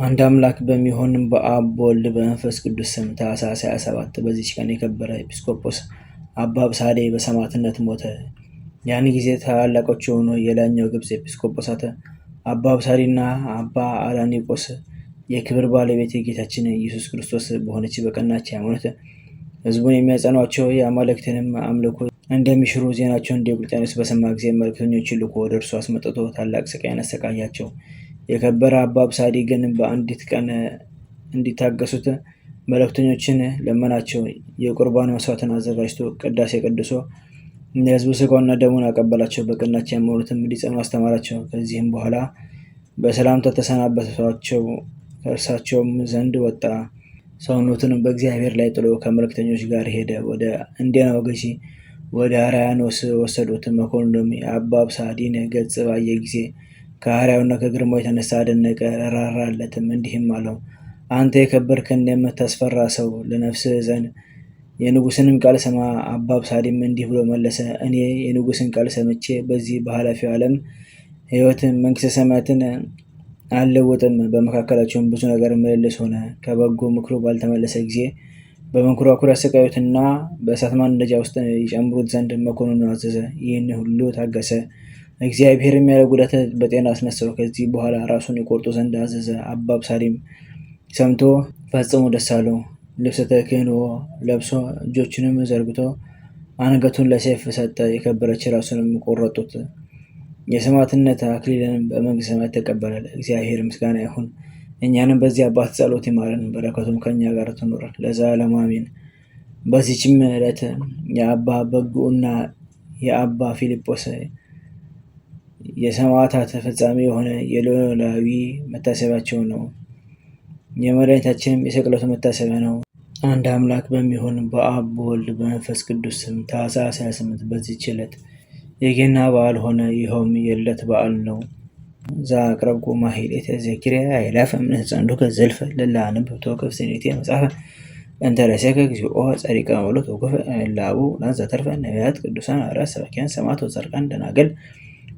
አንድ አምላክ በሚሆን በአብ በወልድ በመንፈስ ቅዱስ ስም ታኅሳስ 27 በዚች ቀን የከበረ ኤጲስቆጶስ አባ አብሳዴ በሰማዕትነት ሞተ። ያን ጊዜ ታላላቆች የሆኑ የላይኛው ግብፅ ኤጲስቆጶሳት አባ አብሳዴና አባ አላኒቆስ የክብር ባለቤት የጌታችን ኢየሱስ ክርስቶስ በሆነች በቀናች ሃይማኖት ሕዝቡን የሚያጸኗቸው የአማልክትንም አምልኮ እንደሚሽሩ ዜናቸውን ዲዮቅልጥያኖስ በሰማ ጊዜ መልእክተኞችን ልኮ ወደ እርሱ አስመጥቶ ታላቅ ስቃይን አሰቃያቸው። የከበረ አባ አብሳዴ ግን በአንዲት ቀን እንዲታገሱት መልእክተኞችን ለመናቸው። የቁርባን መስዋዕትን አዘጋጅቶ ቅዳሴ ቀድሶ ለሕዝቡ ሥጋውንና ደሙን አቀበላቸው። በቀናች ሃይማኖትም እንዲጸኑ አስተማራቸው። ከዚህም በኋላ በሰላምታ ተሰናበቷቸው። ከእርሳቸውም ዘንድ ወጣ። ሰውነቱንም በእግዚአብሔር ላይ ጥሎ ከመልእክተኞች ጋር ሄደ። ወደ እንዴናው ገዢ ወደ አርያኖስ ወሰዱት። መኮንኑም የአባ አብሳዴን ገጽ ባየ ጊዜ ከአርያውና ከግርማው የተነሳ አደነቀ፣ ራራለትም፣ እንዲህም አለው፦ አንተ የከበርክና የምታስፈራ ሰው ለነፍስህ እዘን፣ የንጉሥንም ቃል ስማ። አባ አብሳዴም እንዲህ ብሎ መለሰ፦ እኔ የንጉሥን ቃል ሰምቼ በዚህ በኃላፊው ዓለም ሕይወት መንግሥተ ሰማያትን አልለወጥም። በመካከላቸውም ብዙ ነገር ምልልስ ሆነ። ከበጎ ምክሩ ባልተመለሰ ጊዜ በመንኮራኩር ያሰቃዩትና በእሳት ማንደጃ ውስጥ ይጨምሩት ዘንድ መኮንኑ አዘዘ። ይህን ሁሉ ታገሰ። እግዚአብሔርም ያለ ጉዳት በጤና አስነሳው። ከዚህ በኋላ ራሱን የቆርጡ ዘንድ አዘዘ። አባ አብሳዴም ሰምቶ ፈጽሞ ደስ አለው። ልብሰ ተክህኖ ለብሶ እጆቹንም ዘርግቶ አንገቱን ለሰይፍ ሰጠ። የከበረች ራሱንም ቆረጡት። የሰማዕትነት አክሊልንም በመንግሥተ ሰማያት ተቀበለ። እግዚአብሔር ምስጋና ይሁን። እኛንም በዚህ አባት ጸሎት ይማረን፣ በረከቱም ከእኛ ጋር ትኑር ለዘላለሙ አሜን። በዚችም ዕለት የአባ በጉና የአባ ፊልጶስ የሰማዕታት ፍጻሜ የሆነ የሎላዊ መታሰቢያቸው ነው። የመድኃኒታችንም የስቅለቱ መታሰቢያ ነው። አንድ አምላክ በሚሆን በአብ በወልድ በመንፈስ ቅዱስ ስም ታኅሳስ 28 በዚች ዕለት የገና በዓል ሆነ። ይኸውም የልደት በዓል ነው። ዘአቅረብኩ ማሕሌተ ዘኪርየ አእላፈ እምነተጸምዱከ ዘልፈ ለለአነብብ ተወከፍ ዘኔቴ መጽሐፈ እንተ ረሴከ እግዚኦ ጸሪቀ መበለት ወኩፈ እምእላቡ ላን ዘተርፈ ነቢያት ቅዱሳን ሐዋርያት ሰባክያን ሰማዕታት ወጻድቃን ደናግል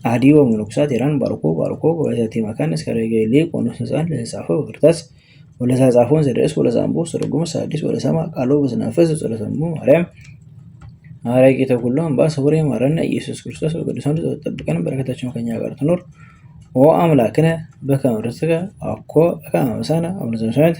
አዲ ወመነኮሳት ኢራን ባርኮ በዛቲ መካን እስከ ረገሌ ቆኖስ ሕፃን ለተጻፈ በክርታስ ወለተጻፈውን ዘደርስ ወለዛንቦ ስተረጎመ ሐዲስ ወለሰማ ቃሎ በዝናፈስ ጸሎተሙ ማርያም አራቂተ ኩሉ አምባ ሰውሬ ማረነ ኢየሱስ ክርስቶስ በቅዱሳኑ ተጠብቀን በረከታቸው ከኛ ጋር ትኖር። ኦ አምላክነ በከመ ርትከ አኮ በከመ አበሳነ አቡነ ዘበሰማያት